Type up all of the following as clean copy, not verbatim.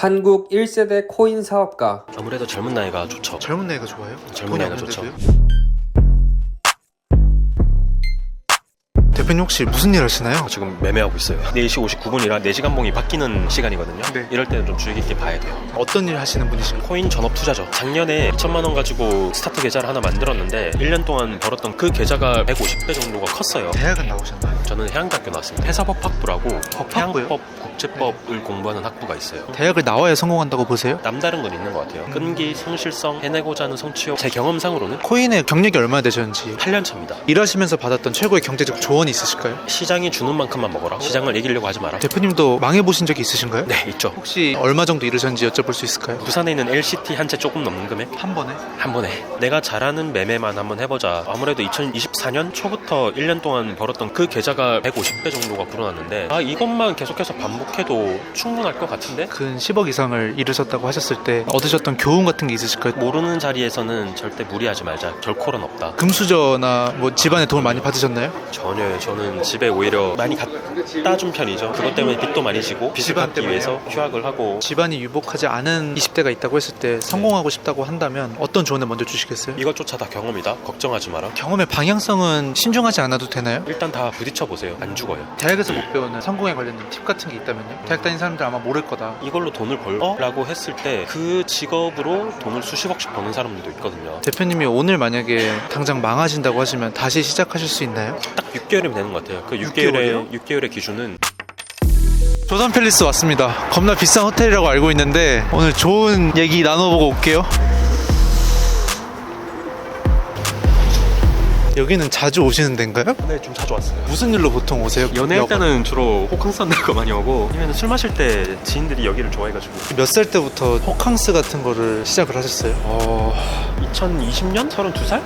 한국 1세대 코인 사업가. 아무래도 젊은 나이가 좋죠. 젊은 나이가 좋아요? 젊은 나이가 좋죠. 대표님 혹시 무슨 일 하시나요? 지금 매매하고 있어요. 4시 59분이라 4시간 봉이 바뀌는 시간이거든요. 네. 이럴 때는 좀 주의 깊게 봐야 돼요. 어떤 일 하시는 분이신가요? 코인 전업 투자죠. 작년에 2천만 원 가지고 스타트 계좌를 하나 만들었는데 1년 동안 벌었던 그 계좌가 150배 정도가 컸어요. 대학은 나오셨나요? 저는 해양대학교 나왔습니다. 회사법학부라고 법학부요? 해양법 국제법을 공부하는 학부가 있어요. 대학을 나와야 성공한다고 보세요? 남다른 건 있는 것 같아요. 끈기, 성실성, 해내고자 하는 성취욕. 제 경험상으로는 코인의 경력이 얼마나 되셨는지 8년 차입니다. 일하시면서 받았던 최고의 경제적 조언이 있으실까요? 시장이 주는 만큼만 먹어라. 시장을 이기려고 하지 마라. 대표님도 망해보신 적이 있으신가요? 네, 있죠. 혹시 얼마 정도 잃으셨는지 여쭤볼 수 있을까요? 부산에 있는 LCT 한 채 조금 넘는 금액? 한 번에? 한 번에 내가 잘하는 매매만 한번 해보자. 아무래도 2024년 초부터 1년 동안 벌었던 그 계좌가 150배 정도가 불어났는데 이것만 계속해서 반복해도 충분할 것 같은데? 근 10억 이상을 잃으셨다고 하셨을 때 얻으셨던 교훈 같은 게 있으실까요? 모르는 자리에서는 절대 무리하지 말자. 결콜은 없다. 금수저나 뭐 집안에 도움을 많이 받으셨나요? 전혀요. 저는 집에 오히려 많이 갖다 준 편이죠. 그것 때문에 빚도 많이 지고 빚을 집안 갚기 위해서 휴학을 하고. 집안이 유복하지 않은 20대가 있다고 했을 때 성공하고 싶다고 한다면 어떤 조언을 먼저 주시겠어요? 이것조차 다 경험이다. 걱정하지 마라. 경험의 방향성은 신중하지 않아도 되나요? 일단 다 부딪혀 보세요. 안 죽어요. 대학에서 못 배우는 성공에 관련된 팁 같은 게 있다면요? 대학 다니는 사람들 아마 모를 거다. 이걸로 돈을 벌라고 했을 때 그 직업으로 돈을 수십억씩 버는 사람들도 있거든요. 대표님이 오늘 만약에 당장 망하신다고 하시면 다시 시작하실 수 있나요? 딱 6개월이면 되는 것 같아요. 그 6개월이요? 6개월의 기준은 조선 팰리스 왔습니다. 겁나 비싼 호텔이라고 알고 있는데 오늘 좋은 얘기 나눠보고 올게요. 여기는 자주 오시는 데인가요? 네, 좀 자주 왔어요. 무슨 일로 보통 오세요? 연애할 때는 주로 호캉스 한다는 거 많이 오고 아니면 술 마실 때 지인들이 여기를 좋아해가지고. 몇 살 때부터 호캉스 같은 거를 시작을 하셨어요? 2020년? 32살?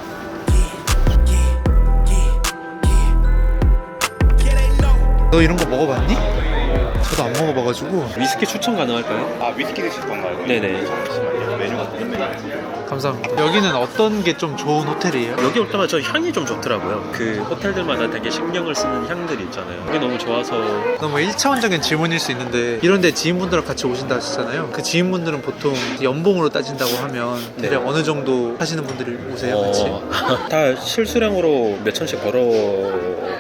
너 이런 거 먹어봤니? 저도 안 먹어봐가지고. 위스키 추천 가능할까요? 위스키 드실 건가요? 네네. 메뉴가 감사합니다. 여기는 어떤 게 좀 좋은 호텔이에요? 여기 올 때마다 저 향이 좀 좋더라고요. 그 호텔들마다 되게 신경을 쓰는 향들이 있잖아요. 그게 너무 좋아서. 너무 1차원적인 질문일 수 있는데 이런데 지인분들랑 같이 오신다 하시잖아요. 그 지인분들은 보통 연봉으로 따진다고 하면 대략 어느 정도 하시는 분들이 오세요? 같이? 다 실수령으로 몇 천씩 벌어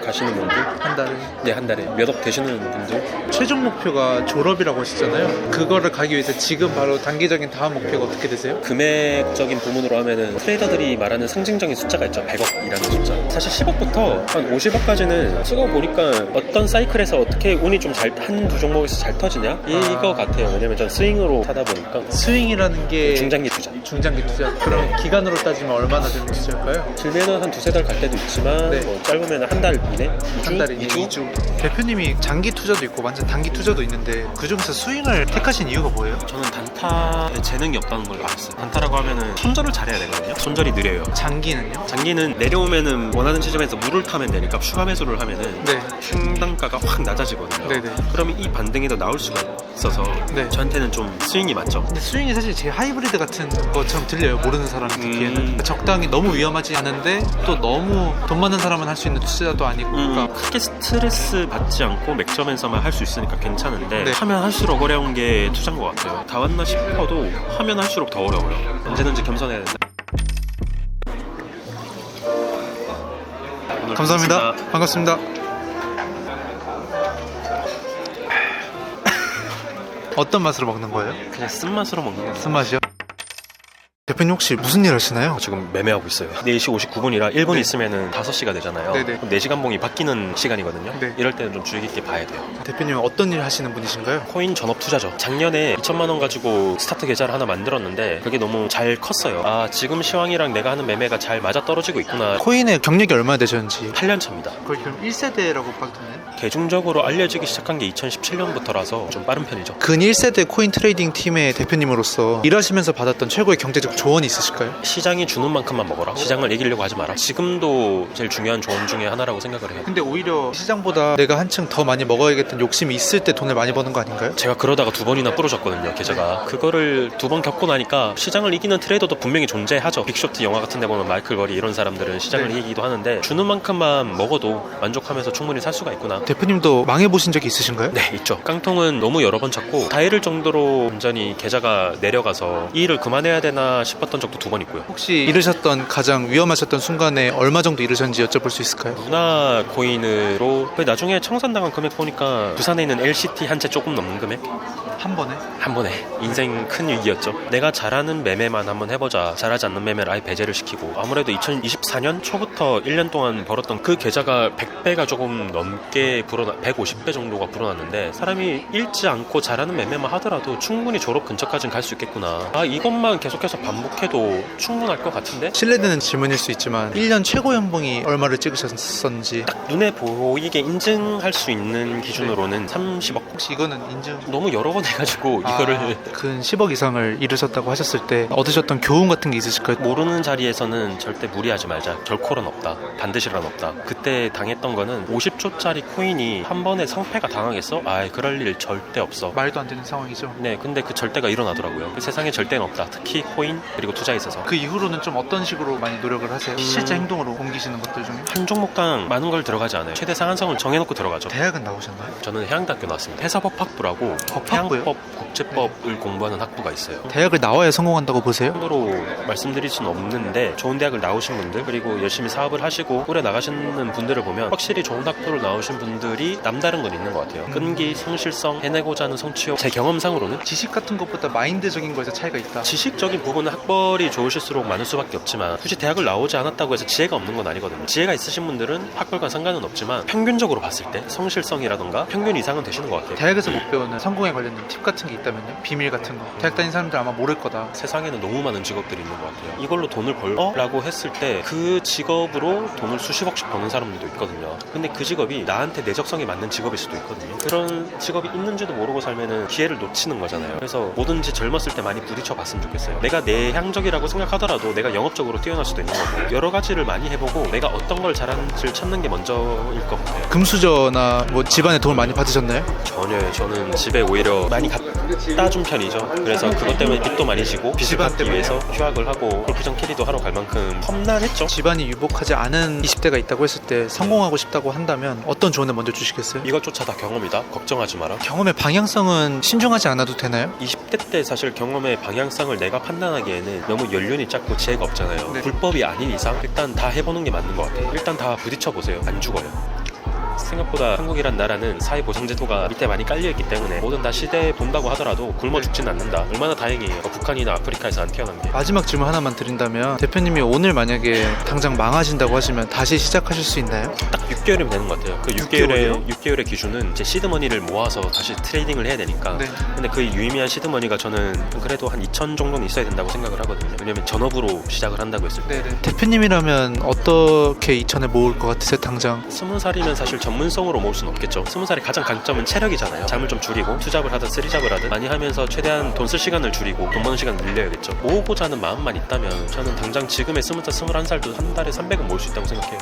가시는 분들? 한 달에? 네, 한 달에 몇 억 되시는 분들? 최종 목표가 졸업이라고 하시잖아요. 그거를 가기 위해서 지금 바로 단기적인 다음 목표가 어떻게 되세요? 금액적인 부분으로 하면은 트레이더들이 말하는 상징적인 숫자가 있죠. 100억이라는 숫자. 사실 10억부터 한 50억까지는 쓰고 보니까 어떤 사이클에서 어떻게 운이 좀 잘 한두 종목에서 잘 터지냐? 이거 같아요. 왜냐면 전 스윙으로 사다 보니까. 스윙이라는 게 중장기 투자. 중장기 투자. 그럼 기간으로 따지면 얼마나 되는 투자일까요? 길면은 한 두세 달 갈 때도 있지만 네. 뭐 짧으면 한 달 이내? 한 달 이내 2주. 대표님이 장기 투자도 있고 완전 단기 투자도 있는데 그중에서 스윙을 택하신 이유가 뭐예요? 저는 단타에 재능이 없다는 걸 알았어요. 단타라고 하면은 손절을 잘해야 되거든요. 손절이 느려요. 장기는요? 장기는 내려오면은 원하는 지점에서 물을 타면 되니까 추가 매수를 하면은 네. 상단가가 확 낮아지거든요. 네네. 그러면 이 반등에도 나올 수가 있어서 네. 저한테는 좀 스윙이 맞죠. 근데 스윙이 사실 제 하이브리드 같은 것처럼 들려요. 모르는 사람 듣기에는 적당히 너무 위험하지 않은데 또 너무 돈 많은 사람은 할 수 있는 투자도 아니고 그러니까 크게 스트레스 받지 않고 맥점에서만 할 수 있으니까 괜찮은데 네. 하면 할수록 어려운 게 투자인 것 같아요. 다 왔나 싶어도 하면 할수록 더 어려워요. 언제든지 겸손해야 된다. 감사합니다. 반갑습니다. 어떤 맛으로 먹는 거예요? 그냥 쓴맛으로 먹는 거예요. 쓴맛이요? 대표님 혹시 무슨 일 하시나요? 지금 매매하고 있어요. 4시 59분이라 1분 있으면은 5시가 되잖아요. 네네. 그럼 4시간 봉이 바뀌는 시간이거든요. 네. 이럴 때는 좀 주의 깊게 봐야 돼요. 대표님은 어떤 일 하시는 분이신가요? 코인 전업 투자죠. 작년에 2천만 원 가지고 스타트 계좌를 하나 만들었는데 그게 너무 잘 컸어요. 지금 시황이랑 내가 하는 매매가 잘 맞아떨어지고 있구나. 코인의 경력이 얼마나 되셨는지 8년 차입니다. 거의 그럼 1세대라고 봐도 되나요? 대중적으로 알려지기 시작한 게 2017년부터라서 좀 빠른 편이죠. 근 1세대 코인 트레이딩 팀의 대표님으로서 일하시면서 받았던 최고의 경제적 조언이 있으실까요? 시장이 주는 만큼만 먹어라. 시장을 이기려고 하지 마라. 지금도 제일 중요한 조언 중에 하나라고 생각을 해요. 근데 오히려 시장보다 내가 한층 더 많이 먹어야겠다는 욕심이 있을 때 돈을 많이 버는 거 아닌가요? 제가 그러다가 2번이나 부러졌거든요, 계좌가. 그거를 2번 겪고 나니까 시장을 이기는 트레이더도 분명히 존재하죠. 빅쇼트 영화 같은 데 보면 마이클 버리 이런 사람들은 시장을 네. 이기기도 하는데 주는 만큼만 먹어도 만족하면서 충분히 살 수가 있구나. 대표님도 망해보신 적이 있으신가요? 네, 있죠. 깡통은 너무 여러 번 쳤고 다 잃을 정도로 완전히 계좌가 내려가서 이 일을 그만해야 되나 싶었던 적도 2번 있고요. 혹시 잃으셨던 가장 위험하셨던 순간에 얼마 정도 잃으셨는지 여쭤볼 수 있을까요? 루나 코인으로 나중에 청산당한 금액 보니까 부산에 있는 LCT 한 채 조금 넘는 금액? 한 번에? 한 번에 인생 큰 위기였죠. 내가 잘하는 매매만 한번 해보자. 잘하지 않는 매매를 아예 배제를 시키고 아무래도 2024년 초부터 1년 동안 벌었던 그 계좌가 100배가 조금 넘게 150배 정도가 불어났는데 사람이 잃지 않고 잘하는 매매만 하더라도 충분히 졸업 근처까지는 갈 수 있겠구나. 이것만 계속해서 반복해도 충분할 것 같은데? 실례되는 질문일 수 있지만 1년 최고 연봉이 얼마를 찍으셨었는지 눈에 보이게 인증할 수 있는 기준으로는 30억. 혹시 이거는 인증? 너무 여러 번 해가지고 이거를 근 10억 이상을 잃으셨다고 하셨을 때 얻으셨던 교훈 같은 게 있으실까요? 모르는 자리에서는 절대 무리하지 말자. 결콜은 없다. 반드시란 없다. 그때 당했던 거는 50조짜리 코인이 한 번에 상패가 당하겠어? 그럴 일 절대 없어. 말도 안 되는 상황이죠. 네, 근데 그 절대가 일어나더라고요. 그 세상에 절대는 없다. 특히 코인 그리고 투자에 있어서. 그 이후로는 좀 어떤 식으로 많이 노력을 하세요? 실제 행동으로 옮기시는 것들 중에? 한 종목당 많은 걸 들어가지 않아요. 최대 상한선을 정해놓고 들어가죠. 대학은 나오셨나요? 저는 해양대학교 나왔습니다. 회사법학부라고 법학부요? 해양법, 국제법을 공부하는 학부가 있어요. 대학을 나와야 성공한다고 보세요? 참고로 말씀드릴 수는 없는데 좋은 대학을 나오신 분들 그리고 열심히 사업을 하시고 오래 나가시는 분들을 보면 확실히 좋은 학부를 나오신 분들이 남다른 건 있는 것 같아요. 끈기, 성실성, 해내고자 하는 성취욕. 제 경험상으로는 지식 같은 것보다 마인드적인 거에서 차이가 있다. 지식적인 부분은 학벌이 좋으실수록 많을 수밖에 없지만 굳이 대학을 나오지 않았다고 해서 지혜가 없는 건 아니거든요. 지혜가 있으신 분들은 학벌과 상관은 없지만 평균적으로 봤을 때 성실성이라던가 평균 이상은 되시는 것 같아요. 대학에서 못 배우는 성공에 관련된 팁 같은 게 있다면요? 비밀 같은 거. 대학 다니는 사람들 아마 모를 거다. 세상에는 너무 많은 직업들이 있는 것 같아요. 이걸로 돈을 벌라고 했을 때 그 직업으로 돈을 수십억씩 버는 사람들도 있거든요. 근데 그 직업이 나한테 내적성이 맞는 직업일 수도 있거든요. 그런 직업이 있는지도 모르고 살면은 기회를 놓치는 거잖아요. 그래서 뭐든지 젊었을 때 많이 부딪혀 봤으면 좋겠어요. 내가 내향적이라고 생각하더라도 내가 영업적으로 뛰어날 수도 있는 거고 여러 가지를 많이 해보고 내가 어떤 걸 잘하는지를 찾는 게 먼저일 것 같아요. 금수저나 뭐 집안에 도움을 많이 받으셨나요? 전혀요. 저는 집에 오히려 많이 갖다 준 편이죠. 그래서 그것 때문에 빚도 많이 지고 빚을 집안 갚기 때문에? 위해서 휴학을 하고 골프장 캐리도 하러 갈 만큼 험난했죠. 집안이 유복하지 않은 20대가 있다고 했을 때 성공하고 싶다고 한다면 어떤 조언을 먼저 주시겠어요? 이것조차 다 경험이다. 걱정하지 마라. 경험의 방향성은 신중하지 않아도 되나요? 20대 때 사실 경험의 방향성을 내가 판단하기에는 너무 연륜이 짧고 지혜가 없잖아요. 네. 불법이 아닌 이상 일단 다 해보는 게 맞는 것 같아요. 일단 다 부딪혀보세요. 안 죽어요. 생각보다 한국이란 나라는 사회보장제도가 밑에 많이 깔려있기 때문에 뭐든 다 시대에 본다고 하더라도 굶어 죽진 않는다. 얼마나 다행이에요. 북한이나 아프리카에서 안 태어난 게. 마지막 질문 하나만 드린다면 대표님이 오늘 만약에 당장 망하신다고 하시면 다시 시작하실 수 있나요? 딱 6개월이면 되는 것 같아요. 그 6개월의 기준은 이제 시드머니를 모아서 다시 트레이딩을 해야 되니까. 네. 근데 그 유의미한 시드머니가 저는 그래도 한 2천 정도는 있어야 된다고 생각을 하거든요. 왜냐면 전업으로 시작을 한다고 했을 때. 대표님이라면 어떻게 2천을 모을 것 같으세요 당장? 20살이면 사실 전문성으로 모을 수는 없겠죠. 20살의 가장 강점은 체력이잖아요. 잠을 좀 줄이고 투잡을 하든 쓰리잡을 하든 많이 하면서 최대한 돈 쓸 시간을 줄이고 돈 버는 시간을 늘려야겠죠. 모으고자 하는 마음만 있다면 저는 당장 지금의 20살, 21살도 한 달에 300은 모을 수 있다고 생각해요.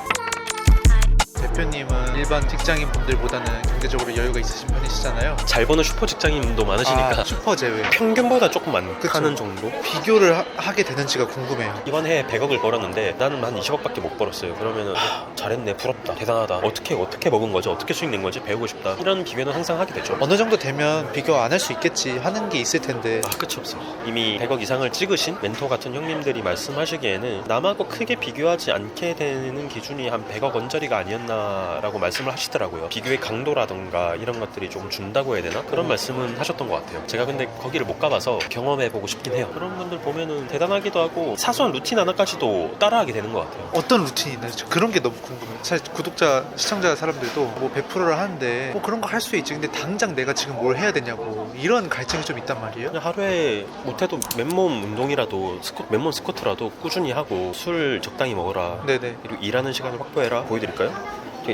대표님은 일반 직장인 분들보다는 경제적으로 여유가 있으신 편이시잖아요. 잘 버는 슈퍼 직장인도 많으시니까 슈퍼 제외. 평균보다 조금 많다는 그쵸. 정도? 비교를 하게 되는지가 궁금해요. 이번 해에 100억을 벌었는데 나는 한 20억밖에 못 벌었어요. 그러면은 잘했네, 부럽다, 대단하다, 어떻게 먹은 거지, 어떻게 수익 낸 거지, 배우고 싶다, 이런 비교는 항상 하게 되죠. 어느 정도 되면 비교 안 할 수 있겠지 하는 게 있을 텐데 끝이 없어. 이미 100억 이상을 찍으신 멘토 같은 형님들이 말씀하시기에는 남하고 크게 비교하지 않게 되는 기준이 한 100억 원짜리가 아니었나라고 말씀을 하시더라고요. 비교의 강도라던가 이런 것들이 좀 준다고 해야 되나? 그런 말씀은 하셨던 것 같아요. 제가 근데 거기를 못 가봐서 경험해보고 싶긴 해요. 그런 분들 보면은 대단하기도 하고 사소한 루틴 하나까지도 따라하게 되는 것 같아요. 어떤 루틴이 있나요? 그런 게 너무 궁금해요. 사실 구독자, 시청자 사람들도 뭐 100%를 하는데 뭐 그런 거 할 수 있지. 근데 당장 내가 지금 뭘 해야 되냐고 이런 갈증이 좀 있단 말이에요. 그냥 하루에 못해도 맨몸 운동이라도 맨몸 스쿼트라도 꾸준히 하고 술 적당히 먹어라. 네네. 그리고 일하는 시간을 확보해라. 보여드릴까요?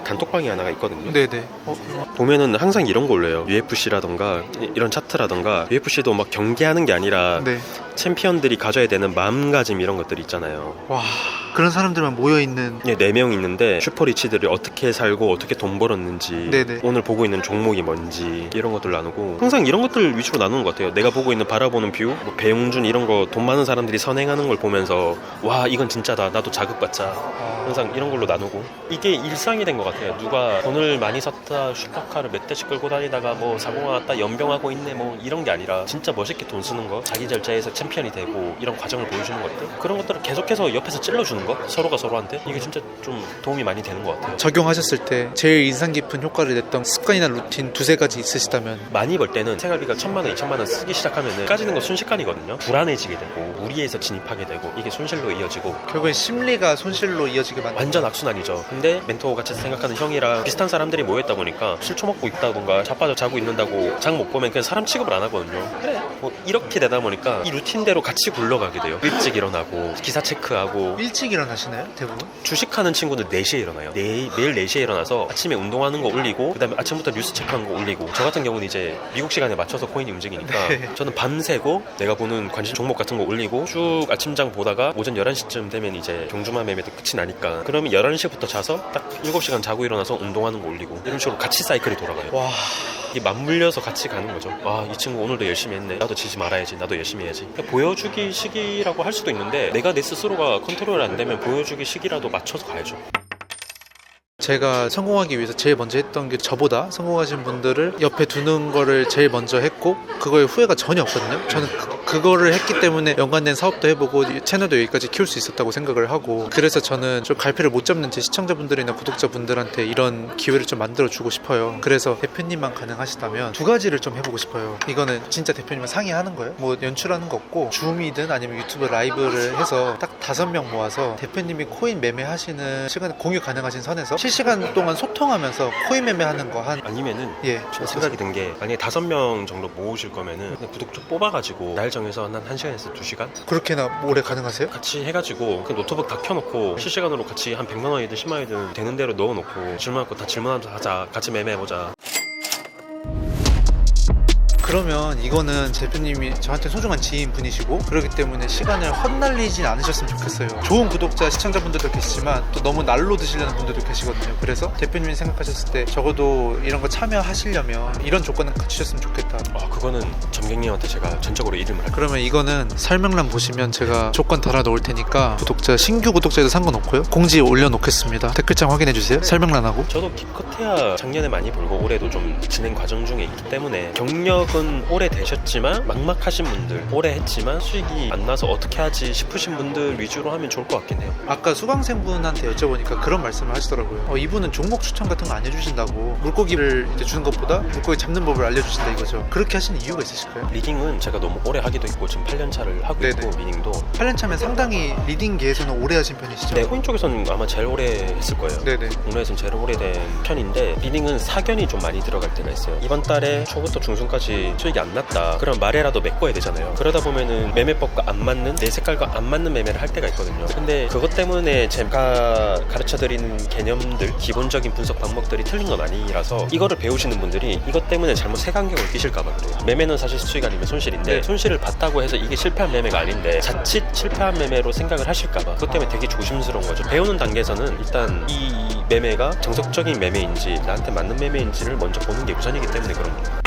단톡방이 하나가 있거든요. 네네. 보면은 항상 이런 거 올려요. UFC라던가 이런 차트라던가. UFC도 막 경기하는 게 아니라 네. 챔피언들이 가져야 되는 마음가짐 이런 것들이 있잖아요. 와, 그런 사람들만 모여있는. 예, 4명 있는데 슈퍼리치들이 어떻게 살고 어떻게 돈 벌었는지, 네네. 오늘 보고 있는 종목이 뭔지 이런 것들 나누고, 항상 이런 것들 위주로 나누는 것 같아요. 내가 보고 있는 바라보는 뷰, 뭐 배용준 이런 거 돈 많은 사람들이 선행하는 걸 보면서 와 이건 진짜다, 나도 자극받자, 항상 이런 걸로 나누고. 이게 일상이 된 것 같아요. 누가 돈을 많이 썼다, 슈퍼카를 몇 대씩 끌고 다니다가 뭐 사고가 났다, 연병하고 있네, 뭐 이런 게 아니라 진짜 멋있게 돈 쓰는 거, 자기 절차에서 챔피언이 되고 이런 과정을 보여주는 것들, 그런 것들을 계속해서 옆에서 찔러주는 거, 서로가 서로한테. 이게 진짜 좀 도움이 많이 되는 것 같아요. 적용하셨을 때 제일 인상 깊은 효과를 냈던 습관이나 루틴 두세 가지 있으시다면? 많이 벌 때는 생활비가 1,000만 원, 2,000만 원 쓰기 시작하면은 까지는 거 순식간이거든요. 불안해지게 되고 무리해서 진입하게 되고 이게 손실로 이어지고 결국엔 심리가 손실로 이어지게 만든. 완전 악순환이죠. 근데 멘토 같이 생각하는 형이랑 비슷한 사람들이 모여있다 보니까 술 처먹고 있다던가 자빠져 자고 있는다고 장 못 보면 그냥 사람 취급을 안 하거든요. 그래 뭐 이렇게 되다 보니까 이 루틴대로 같이 굴러가게 돼요. 일찍 일어나고 기사 체크하고. 일찍 일어나시나요? 대부분? 주식하는 친구들 4시에 일어나요. 매일 4시에 일어나서 아침에 운동하는 거 올리고, 그 다음에 아침부터 뉴스 체크하는 거 올리고. 저 같은 경우는 이제 미국 시간에 맞춰서 코인이 움직이니까 네. 저는 밤새고 내가 보는 관심 종목 같은 거 올리고 쭉 아침장 보다가 오전 11시쯤 되면 이제 경주마 매매도 끝이 나니까 그러면 11시부터 자서 딱 7시간 자고 일어나서 운동하는 거 올리고, 이런 식으로 같이 사이클이 돌아가요. 와, 이게 맞물려서 같이 가는 거죠. 아, 이 친구 오늘도 열심히 했네, 나도 지지 말아야지, 나도 열심히 해야지. 그러니까 보여주기 식이라고 할 수도 있는데 내가 내 스스로가 컨트롤 안 되면 보여주기 식이라도 맞춰서 가야죠. 제가 성공하기 위해서 제일 먼저 했던 게 저보다 성공하신 분들을 옆에 두는 거를 제일 먼저 했고, 그거에 후회가 전혀 없거든요. 저는 그거를 했기 때문에 연관된 사업도 해보고 채널도 여기까지 키울 수 있었다고 생각을 하고, 그래서 저는 좀 갈피를 못 잡는 제 시청자분들이나 구독자분들한테 이런 기회를 좀 만들어주고 싶어요. 그래서 대표님만 가능하시다면 두 가지를 좀 해보고 싶어요. 이거는 진짜 대표님만 상의하는 거예요. 뭐 연출하는 거 없고, 줌이든 아니면 유튜브 라이브를 해서 딱 5명 모아서 대표님이 코인 매매하시는 시간에 공유 가능하신 선에서 실시간 동안 소통하면서 코인 매매하는 거 한. 아니면은 예, 생각이 든 게, 만약에 5명 정도 모으실 거면은 그냥 구독자 뽑아가지고 날 정해서 한 1시간에서 2시간 그렇게나 오래 가능하세요? 같이 해가지고 그 노트북 다 켜놓고 실시간으로 같이 한 100만 원이든 10만 원이든 되는 대로 넣어놓고 질문할 거 다 질문하자, 같이 매매해보자. 그러면 이거는 대표님이 저한테 소중한 지인분이시고 그렇기 때문에 시간을 헛날리진 않으셨으면 좋겠어요. 좋은 구독자, 시청자분들도 계시지만 또 너무 날로 드시려는 분들도 계시거든요. 그래서 대표님이 생각하셨을 때 적어도 이런 거 참여하시려면 이런 조건은 갖추셨으면 좋겠다. 그거는 점경님한테 제가 전적으로 이름을 할게요. 그러면 이거는 설명란 보시면 제가 조건 달아 놓을 테니까 신규 구독자에도 상관없고요, 공지 올려놓겠습니다. 댓글창 확인해주세요. 설명란하고. 저도 기껏해야 작년에 많이 벌고 올해도 좀 진행 과정 중에 있기 때문에, 경력은 오래 되셨지만 막막하신 분들, 오래 했지만 수익이 안 나서 어떻게 하지 싶으신 분들 위주로 하면 좋을 것 같긴 해요. 아까 수강생분한테 여쭤보니까 그런 말씀을 하시더라고요. 이분은 종목 추천 같은 거 안 해주신다고, 물고기를 이제 주는 것보다 물고기 잡는 법을 알려주신다 이거죠. 그렇게 하시는 이유가 있으실까요? 리딩은 제가 너무 오래 하기도 했고 지금 8년 차를 하고 네네. 있고, 리딩도 8년 차면 상당히 리딩계에서는 오래 하신 편이시죠? 네, 코인 쪽에서는 아마 제일 오래 했을 거예요. 네네. 국내에서는 제일 오래된 편인데, 리딩은 사견이 좀 많이 들어갈 때가 있어요. 이번 달에 초부터 중순까지 수익이 안 났다, 그럼 말에라도 메꿔야 되잖아요. 그러다 보면은 매매법과 안 맞는, 내 색깔과 안 맞는 매매를 할 때가 있거든요. 근데 그것 때문에 제가 가르쳐드리는 개념들, 기본적인 분석 방법들이 틀린 건 아니라서, 이거를 배우시는 분들이 이것 때문에 잘못 색안경을 끼실까봐 그래요. 매매는 사실 수익 아니면 손실인데, 손실을 봤다고 해서 이게 실패한 매매가 아닌데 자칫 실패한 매매로 생각을 하실까봐, 그것 때문에 되게 조심스러운 거죠. 배우는 단계에서는 일단 이 매매가 정석적인 매매인지 나한테 맞는 매매인지를 먼저 보는 게 우선이기 때문에 그런 거예요.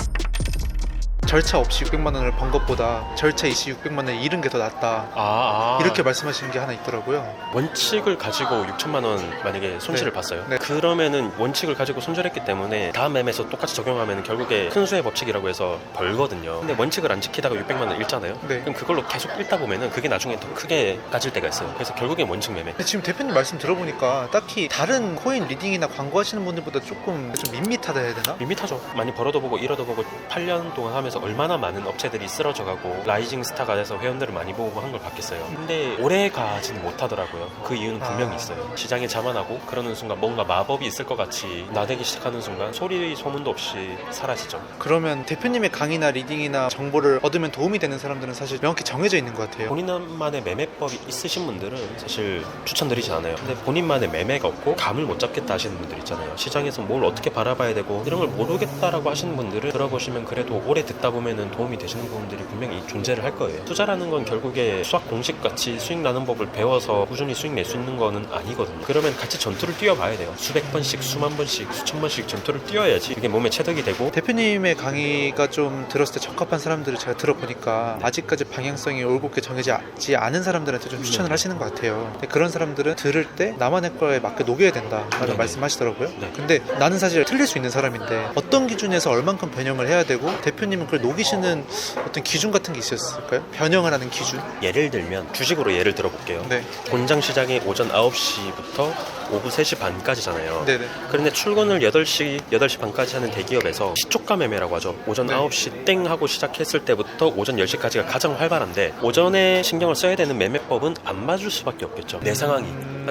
절차 없이 600만 원을 번 것보다 절차 있이 600만 원을 잃은 게 더 낫다. 이렇게 말씀하시는 게 하나 있더라고요. 원칙을 가지고 6천만 원 만약에 손실을 네. 봤어요. 네. 그러면은 원칙을 가지고 손절했기 때문에 다음 매매에서 똑같이 적용하면 결국에 큰 수의 법칙이라고 해서 벌거든요. 근데 원칙을 안 지키다가 600만 원 잃잖아요. 네. 그럼 그걸로 계속 잃다 보면은 그게 나중에 더 크게 까질 때가 있어요. 그래서 결국엔 원칙 매매. 근데 지금 대표님 말씀 들어보니까 딱히 다른 코인 리딩이나 광고하시는 분들보다 조금 좀 밋밋하다 해야 되나? 밋밋하죠. 많이 벌어도 보고 잃어도 보고 8년 동안 하면서 그래서 얼마나 많은 업체들이 쓰러져가고 라이징 스타가 돼서 회원들을 많이 모으고 한 걸 봤겠어요. 근데 오래 가지는 못하더라고요. 그 이유는 분명히 있어요. 시장에 자만하고 그러는 순간 뭔가 마법이 있을 것 같이 나대기 시작하는 순간 소리 소문도 없이 사라지죠. 그러면 대표님의 강의나 리딩이나 정보를 얻으면 도움이 되는 사람들은 사실 명확히 정해져 있는 것 같아요. 본인만의 매매법이 있으신 분들은 사실 추천드리진 않아요. 근데 본인만의 매매가 없고 감을 못 잡겠다 하시는 분들 있잖아요. 시장에서 뭘 어떻게 바라봐야 되고 이런 걸 모르겠다라고 하시는 분들은 들어보시면 그래도 오래 듣다 보면은 도움이 되시는 부분들이 분명히 존재를 할 거예요. 투자라는 건 결국에 수학 공식 같이 수익 나는 법을 배워서 꾸준히 수익 낼 수 있는 거는 아니거든요. 그러면 같이 전투를 뛰어봐야 돼요. 수백 번씩, 수만 번씩, 수천 번씩 전투를 뛰어야지 이게 몸에 체득이 되고. 대표님의 강의가 좀 들었을 때 적합한 사람들을 제가 들어보니까 아직까지 방향성이 올곧게 정해지지 않은 사람들한테 좀 추천을 하시는 것 같아요. 근데 그런 사람들은 들을 때 나만의 거에 맞게 녹여야 된다라는 말씀하시더라고요. 네. 근데 나는 사실 틀릴 수 있는 사람인데 어떤 기준에서 얼만큼 변형을 해야 되고 대표님은 그걸 녹이시는 어떤 기준 같은 게 있었을까요? 변형을 하는 기준? 예를 들면 주식으로 예를 들어볼게요. 네. 본장 시장이 오전 9시부터 오후 3시 반까지잖아요. 네네. 그런데 출근을 8시 반까지 하는 대기업에서 시초가 매매라고 하죠. 오전 네. 9시 땡 하고 시작했을 때부터 오전 10시까지가 가장 활발한데 오전에 신경을 써야 되는 매매법은 안 맞을 수밖에 없겠죠. 내 상황이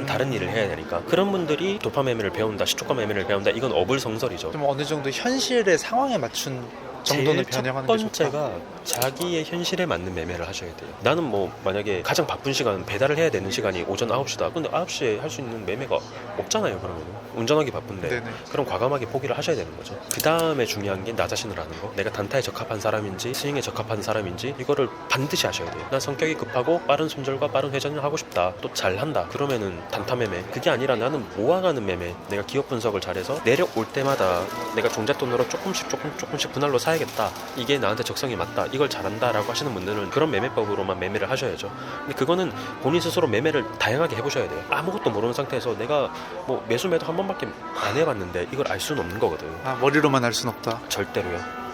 다른 일을 해야 되니까. 그런 분들이 도파 매매를 배운다, 시초가 매매를 배운다, 이건 어불성설이죠. 좀 어느 정도 현실의 상황에 맞춘 정도는 제일 첫 변형하는 게 좋다. 번째가 자기의 현실에 맞는 매매를 하셔야 돼요. 나는 뭐 만약에 가장 바쁜 시간 배달을 해야 되는 시간이 오전 9시다. 근데 9시에 할 수 있는 매매가 없잖아요. 그러면 운전하기 바쁜데 네네. 그럼 과감하게 포기를 하셔야 되는 거죠. 그 다음에 중요한 게 나 자신을 아는 거. 내가 단타에 적합한 사람인지 스윙에 적합한 사람인지 이거를 반드시 아셔야 돼요. 난 성격이 급하고 빠른 손절과 빠른 회전을 하고 싶다. 또 잘한다. 그러면은 단타 매매. 그게 아니라 나는 모아가는 매매. 내가 기업 분석을 잘해서 내려올 때마다 내가 종잣돈으로 조금씩 분할로 사야겠다. 이게 나한테 적성이 맞다. 이걸 잘한다라고 하시는 분들은 그런 매매법으로만 매매를 하셔야죠. 근데 그거는 본인 스스로 매매를 다양하게 해보셔야 돼요. 아무것도 모르는 상태에서 내가 뭐 매수 매도 한 번밖에 안 해봤는데 이걸 알 수는 없는 거거든. 아, 머리로만 알 순 없다. 절대로요.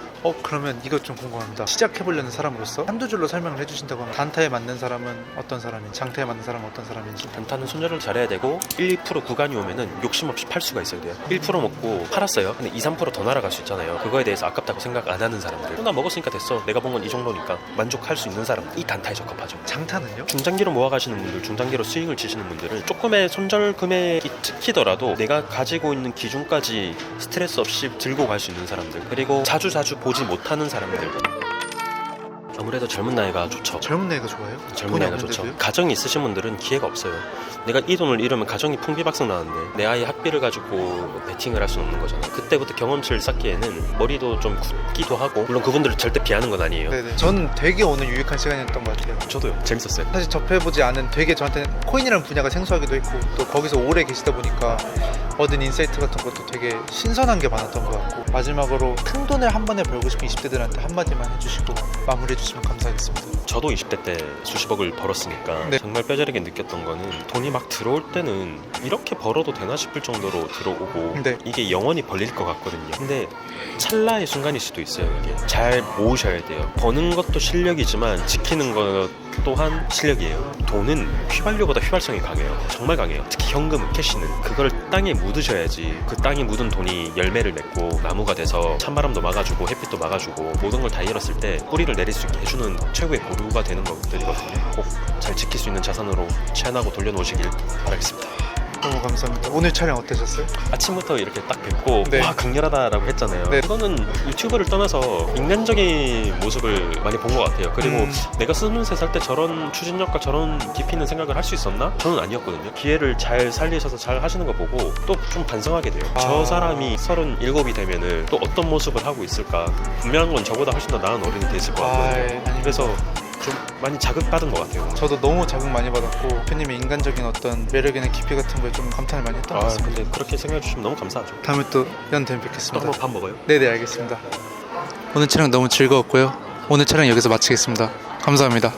그러면 이것 좀 궁금합니다. 시작해보려는 사람으로서 한두 줄로 설명을 해주신다고 하면 단타에 맞는 사람은 어떤 사람인지, 장타에 맞는 사람은 어떤 사람인지. 단타는 손절을 잘해야 되고 1, 2% 구간이 오면은 욕심 없이 팔 수가 있어야 돼요. 1% 먹고 팔았어요. 근데 2, 3% 더 날아갈 수 있잖아요. 그거에 대해서 아깝다고 생각 안 하는 사람들. 나 먹었으니까 됐어. 내가 본 건 이 정도니까 만족할 수 있는 사람. 이 단타에 적합하죠. 장타는요? 중장기로 모아가시는 분들, 중장기로 스윙을 치시는 분들은 조금의 손절 금액이 찍히더라도 내가 가지고 있는 기준까지 스트레스 없이 들고 갈 수 있는 사람들, 그리고 자주 보지 못하는 사람들. 아무래도 젊은 나이가 좋죠. 젊은 나이가 좋아요? 젊은 나이가 좋죠. 가정이 있으신 분들은 기회가 없어요. 내가 이 돈을 잃으면 가정이 풍비박산 나는데 내 아이 학비를 가지고 베팅을 할 수는 없는 거잖아요. 그때부터 경험치를 쌓기에는 머리도 좀 굳기도 하고, 물론 그분들을 절대 비하는 건 아니에요. 네네. 저는 되게 오늘 유익한 시간이었던 것 같아요. 저도요. 재밌었어요. 사실 접해보지 않은 되게 저한테는 코인이라는 분야가 생소하기도 했고 또 거기서 오래 계시다 보니까 얻은 인사이트 같은 것도 되게 신선한 게 많았던 것 같고, 마지막으로 큰 돈을 한 번에 벌고 싶은 20대들한테 한마디만 해주시고 마무리해 주시면 감사하겠습니다. 저도 20대 때 수십억을 벌었으니까 네. 정말 뼈저리게 느꼈던 거는 돈이 막 들어올 때는 이렇게 벌어도 되나 싶을 정도로 들어오고 네. 이게 영원히 벌릴 것 같거든요. 근데 찰나의 순간일 수도 있어요. 이게 잘 모으셔야 돼요. 버는 것도 실력이지만 지키는 것 또한 실력이에요. 돈은 휘발유보다 휘발성이 강해요. 정말 강해요. 특히 현금, 캐시는 그걸 땅에 묻으셔야지 그 땅에 묻은 돈이 열매를 맺고 나무가 돼서 찬바람도 막아주고 햇빛도 막아주고 모든 걸 다 잃었을 때 뿌리를 내릴 수 있게 해주는 최고의 고루가 되는 것들이거든요. 꼭 잘 지킬 수 있는 자산으로 취한하고 돌려놓으시길 바라겠습니다. 너무 감사합니다. 오늘 촬영 어떠셨어요? 아침부터 이렇게 딱 뵙고 네. 와 강렬하다라고 했잖아요. 네. 이거는 유튜브를 떠나서 인간적인 모습을 많이 본 것 같아요. 그리고 내가 23살 때 저런 추진력과 저런 깊이 있는 생각을 할 수 있었나? 저는 아니었거든요. 기회를 잘 살리셔서 잘 하시는 거 보고 또 좀 반성하게 돼요. 저 사람이 37이 되면은 또 어떤 모습을 하고 있을까? 분명한 건 저보다 훨씬 더 나은 어른이 됐을 것 같거든요. 그래서 좀 많이 자극받은 것 같아요. 저도 너무 자극 많이 받았고 대표님의 인간적인 어떤 매력이나 깊이 같은 거에 좀 감탄을 많이 했던 것 같습니다. 근데 그렇게 생각해 주시면 너무 감사하죠. 다음에 또 연대면 또 뵙겠습니다. 한번 밥 먹어요? 네네, 알겠습니다. 오늘 촬영 너무 즐거웠고요. 오늘 촬영 여기서 마치겠습니다. 감사합니다.